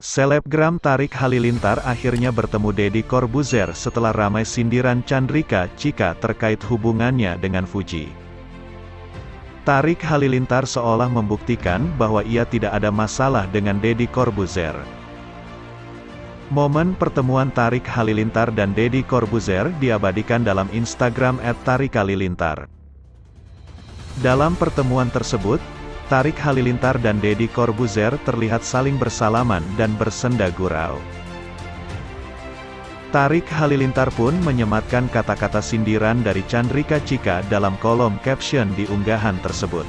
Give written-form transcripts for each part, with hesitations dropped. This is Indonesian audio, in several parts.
Selebgram Tarik Halilintar akhirnya bertemu Deddy Corbuzier setelah ramai sindiran Chandrika Chika terkait hubungannya dengan Fuji. Tarik Halilintar seolah membuktikan bahwa ia tidak ada masalah dengan Deddy Corbuzier. Momen pertemuan Tarik Halilintar dan Deddy Corbuzier diabadikan dalam Instagram @tarikhalilintar. Dalam pertemuan tersebut, Tarik Halilintar dan Deddy Corbuzier terlihat saling bersalaman dan bersenda gurau. Tarik Halilintar pun menyematkan kata-kata sindiran dari Chandrika Chika dalam kolom caption di unggahan tersebut.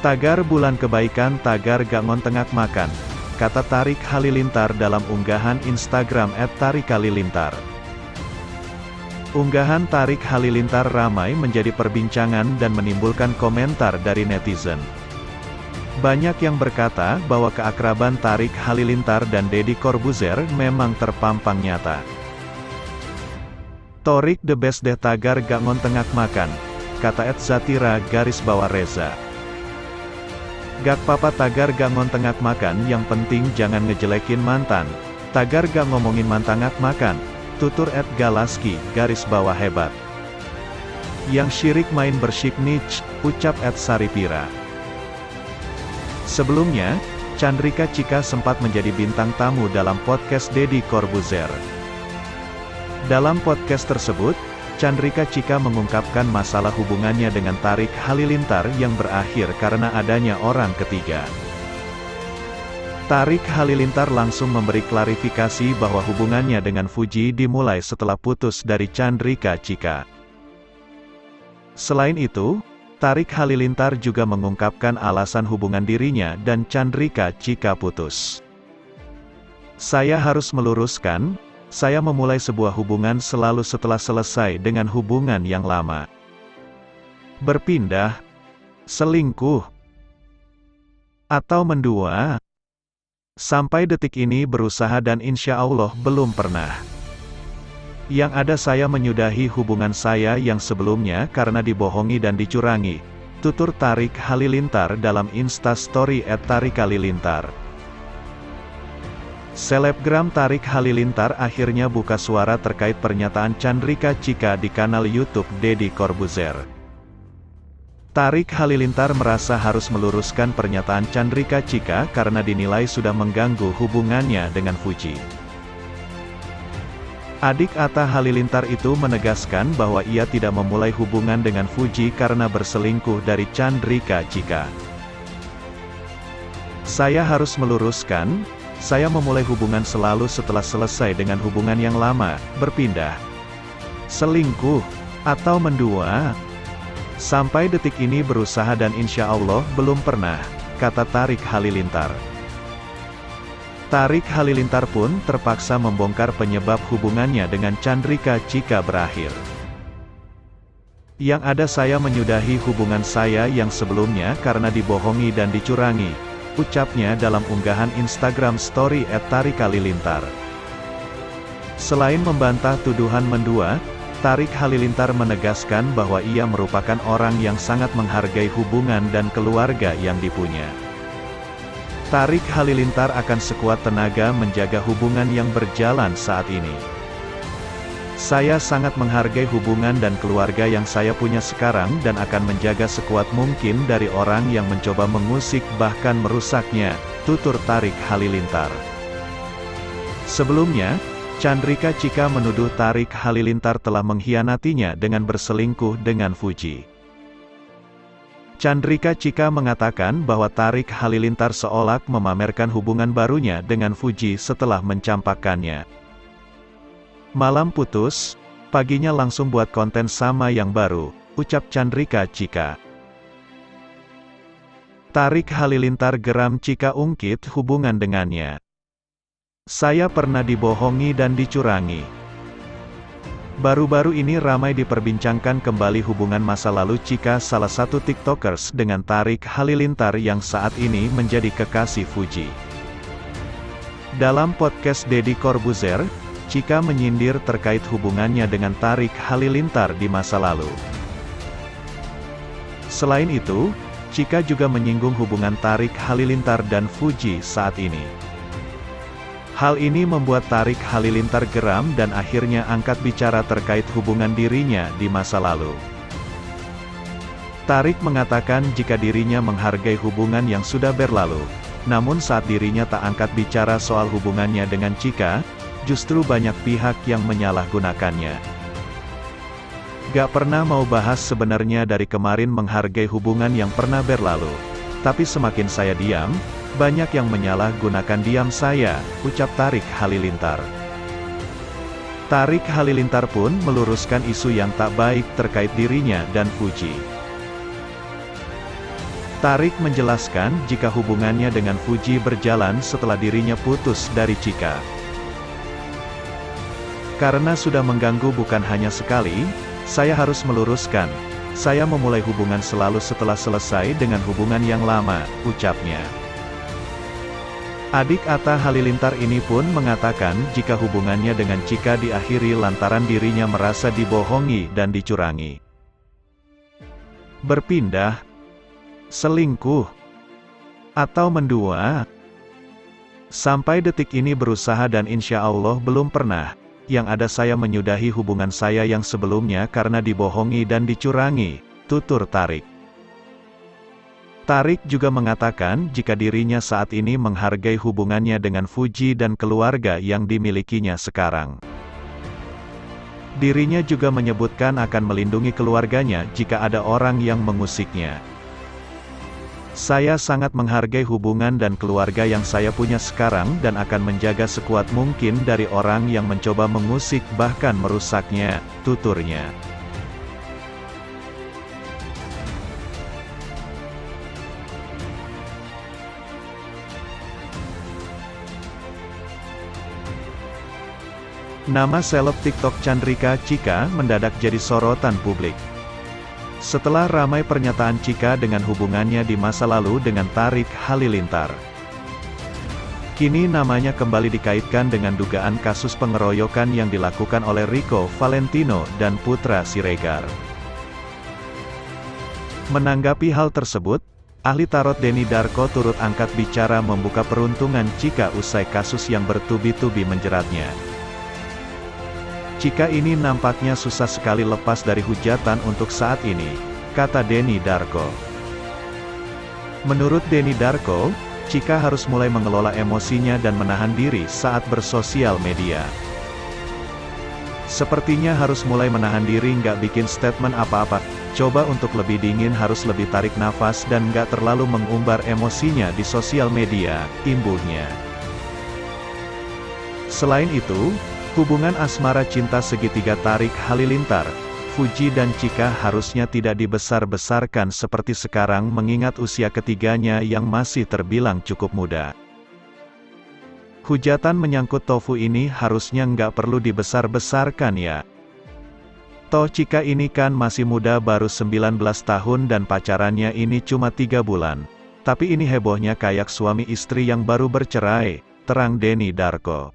"Tagar bulan kebaikan tagar gak ngontengak makan," kata Tarik Halilintar dalam unggahan Instagram @tarikhalilintar. Unggahan Tarik Halilintar ramai menjadi perbincangan dan menimbulkan komentar dari netizen. Banyak yang berkata bahwa keakraban Tarik Halilintar dan Deddy Corbuzier memang terpampang nyata. "Torik the best deh tagar gak ngontengak makan," kata @zatira_reza. "Gak papa tagar gak ngontengak makan, yang penting jangan ngejelekin mantan. Tagar gak ngomongin mantangak makan," tutur @galaski_hebat. "Yang syirik main bersyik nich," ucap @saripira. Sebelumnya, Chandrika Chika sempat menjadi bintang tamu dalam podcast Deddy Corbuzier. Dalam podcast tersebut, Chandrika Chika mengungkapkan masalah hubungannya dengan Tarik Halilintar yang berakhir karena adanya orang ketiga. Tarik Halilintar langsung memberi klarifikasi bahwa hubungannya dengan Fuji dimulai setelah putus dari Chandrika Chika. Selain itu, Tarik Halilintar juga mengungkapkan alasan hubungan dirinya dan Chandrika Chika putus. "Saya harus meluruskan, saya memulai sebuah hubungan selalu setelah selesai dengan hubungan yang lama. Berpindah, selingkuh, atau mendua. Sampai detik ini berusaha dan insya Allah belum pernah. Yang ada saya menyudahi hubungan saya yang sebelumnya karena dibohongi dan dicurangi," tutur Tarik Halilintar dalam Instastory @tarikhalilintar. Selebgram Tarik Halilintar akhirnya buka suara terkait pernyataan Chandrika Chika di kanal YouTube Deddy Corbuzier. Tarik Halilintar merasa harus meluruskan pernyataan Chandrika Chika karena dinilai sudah mengganggu hubungannya dengan Fuji. Adik Atta Halilintar itu menegaskan bahwa ia tidak memulai hubungan dengan Fuji karena berselingkuh dari Chandrika Chika. "Saya harus meluruskan, saya memulai hubungan selalu setelah selesai dengan hubungan yang lama, berpindah, selingkuh, atau mendua. Sampai detik ini berusaha dan insya Allah belum pernah," kata Tarik Halilintar. Tarik Halilintar pun terpaksa membongkar penyebab hubungannya dengan Chandrika Chika berakhir. "Yang ada saya menyudahi hubungan saya yang sebelumnya karena dibohongi dan dicurangi," ucapnya dalam unggahan Instagram Story @tarikhalilintar. Selain membantah tuduhan mendua, Tarik Halilintar menegaskan bahwa ia merupakan orang yang sangat menghargai hubungan dan keluarga yang dipunya. Tarik Halilintar akan sekuat tenaga menjaga hubungan yang berjalan saat ini. "Saya sangat menghargai hubungan dan keluarga yang saya punya sekarang dan akan menjaga sekuat mungkin dari orang yang mencoba mengusik bahkan merusaknya," tutur Tarik Halilintar. Sebelumnya, Chandrika Chika menuduh Tarik Halilintar telah mengkhianatinya dengan berselingkuh dengan Fuji. Chandrika Chika mengatakan bahwa Tarik Halilintar seolah memamerkan hubungan barunya dengan Fuji setelah mencampakkannya. "Malam putus, paginya langsung buat konten sama yang baru," ucap Chandrika Chika. Tarik Halilintar geram Chika ungkit hubungan dengannya. "Saya pernah dibohongi dan dicurangi." Baru-baru ini ramai diperbincangkan kembali hubungan masa lalu Chika, salah satu tiktokers, dengan Tarik Halilintar yang saat ini menjadi kekasih Fuji. Dalam podcast Deddy Corbuzier, Chika menyindir terkait hubungannya dengan Tarik Halilintar di masa lalu. Selain itu, Chika juga menyinggung hubungan Tarik Halilintar dan Fuji saat ini. Hal ini membuat Tarik Halilintar geram dan akhirnya angkat bicara terkait hubungan dirinya di masa lalu. Tarik mengatakan jika dirinya menghargai hubungan yang sudah berlalu, namun saat dirinya tak angkat bicara soal hubungannya dengan Chika, justru banyak pihak yang menyalahgunakannya. Gak pernah mau bahas sebenarnya dari kemarin menghargai hubungan yang pernah berlalu. Tapi semakin saya diam, banyak yang menyalahgunakan diam saya, ucap Tarik Halilintar. Tarik Halilintar pun meluruskan isu yang tak baik terkait dirinya dan Fuji. Tarik menjelaskan jika hubungannya dengan Fuji berjalan setelah dirinya putus dari Chika. Karena sudah mengganggu bukan hanya sekali, saya harus meluruskan. Saya memulai hubungan selalu setelah selesai dengan hubungan yang lama, ucapnya. Adik Atta Halilintar ini pun mengatakan jika hubungannya dengan Chika diakhiri lantaran dirinya merasa dibohongi dan dicurangi. Berpindah, selingkuh, atau mendua. Sampai detik ini berusaha dan insya Allah belum pernah. Yang ada saya menyudahi hubungan saya yang sebelumnya karena dibohongi dan dicurangi, tutur Tarik. Tarik juga mengatakan jika dirinya saat ini menghargai hubungannya dengan Fuji dan keluarga yang dimilikinya sekarang. Dirinya juga menyebutkan akan melindungi keluarganya jika ada orang yang mengusiknya. Saya sangat menghargai hubungan dan keluarga yang saya punya sekarang dan akan menjaga sekuat mungkin dari orang yang mencoba mengusik bahkan merusaknya, tuturnya. Nama seleb TikTok Chandrika Chika mendadak jadi sorotan publik. Setelah ramai pernyataan Chika dengan hubungannya di masa lalu dengan Tarik Halilintar. Kini namanya kembali dikaitkan dengan dugaan kasus pengeroyokan yang dilakukan oleh Rico Valentino dan Putra Siregar. Menanggapi hal tersebut, ahli tarot Denny Darko turut angkat bicara membuka peruntungan Chika usai kasus yang bertubi-tubi menjeratnya. Chika ini nampaknya susah sekali lepas dari hujatan untuk saat ini, kata Denny Darko. Menurut Denny Darko, Chika harus mulai mengelola emosinya dan menahan diri saat bersosial media. Sepertinya harus mulai menahan diri nggak bikin statement apa-apa, coba untuk lebih dingin harus lebih tarik nafas dan nggak terlalu mengumbar emosinya di sosial media, imbuhnya. Selain itu, hubungan asmara cinta segitiga Tarik Halilintar, Fuji dan Chika harusnya tidak dibesar-besarkan seperti sekarang mengingat usia ketiganya yang masih terbilang cukup muda. Hujatan menyangkut Tofu ini harusnya nggak perlu dibesar-besarkan ya. Toh Chika ini kan masih muda baru 19 tahun dan pacarannya ini cuma 3 bulan. Tapi ini hebohnya kayak suami istri yang baru bercerai, terang Denny Darko.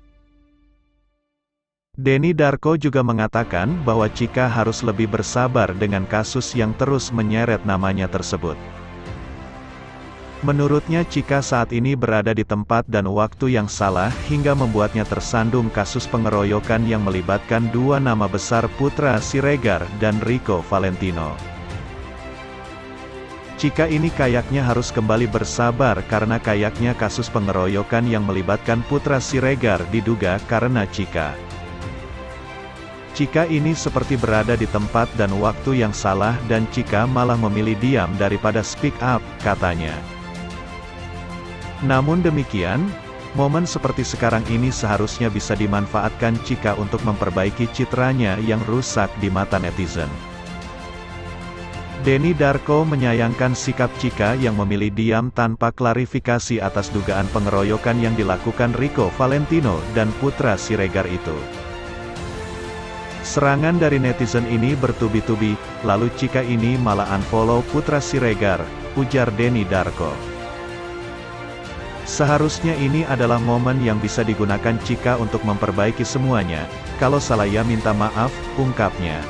Denny Darko juga mengatakan bahwa Chika harus lebih bersabar dengan kasus yang terus menyeret namanya tersebut. Menurutnya Chika saat ini berada di tempat dan waktu yang salah hingga membuatnya tersandung kasus pengeroyokan yang melibatkan dua nama besar Putra Siregar dan Rico Valentino. Chika ini kayaknya harus kembali bersabar karena kayaknya kasus pengeroyokan yang melibatkan Putra Siregar diduga karena Chika. Chika ini seperti berada di tempat dan waktu yang salah dan Chika malah memilih diam daripada speak up, katanya. Namun demikian, momen seperti sekarang ini seharusnya bisa dimanfaatkan Chika untuk memperbaiki citranya yang rusak di mata netizen. Denny Darko menyayangkan sikap Chika yang memilih diam tanpa klarifikasi atas dugaan pengeroyokan yang dilakukan Rico Valentino dan Putra Siregar itu. Serangan dari netizen ini bertubi-tubi, lalu Chika ini malah unfollow Putra Siregar, ujar Denny Darko. Seharusnya ini adalah momen yang bisa digunakan Chika untuk memperbaiki semuanya, kalau salah ya minta maaf, ungkapnya.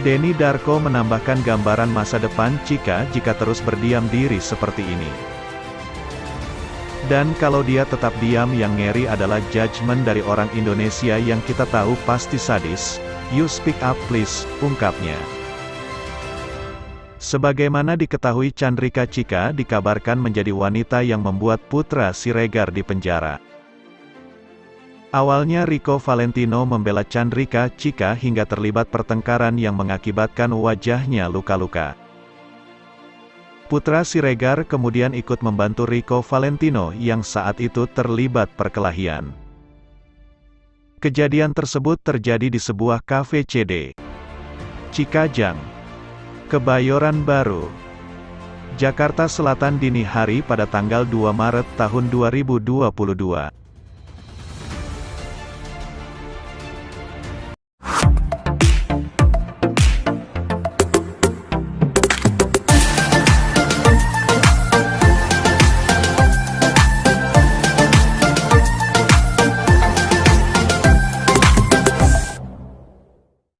Denny Darko menambahkan gambaran masa depan Chika jika terus berdiam diri seperti ini. Dan kalau dia tetap diam, yang ngeri adalah judgement dari orang Indonesia yang kita tahu pasti sadis. You speak up please, ungkapnya. Sebagaimana diketahui, Chandrika Chika dikabarkan menjadi wanita yang membuat Putra Siregar di penjara. Awalnya Rico Valentino membela Chandrika Chika hingga terlibat pertengkaran yang mengakibatkan wajahnya luka-luka. Putra Siregar kemudian ikut membantu Rico Valentino yang saat itu terlibat perkelahian. Kejadian tersebut terjadi di sebuah kafe CD Cikajang, Kebayoran Baru, Jakarta Selatan dini hari pada tanggal 2 Maret tahun 2022.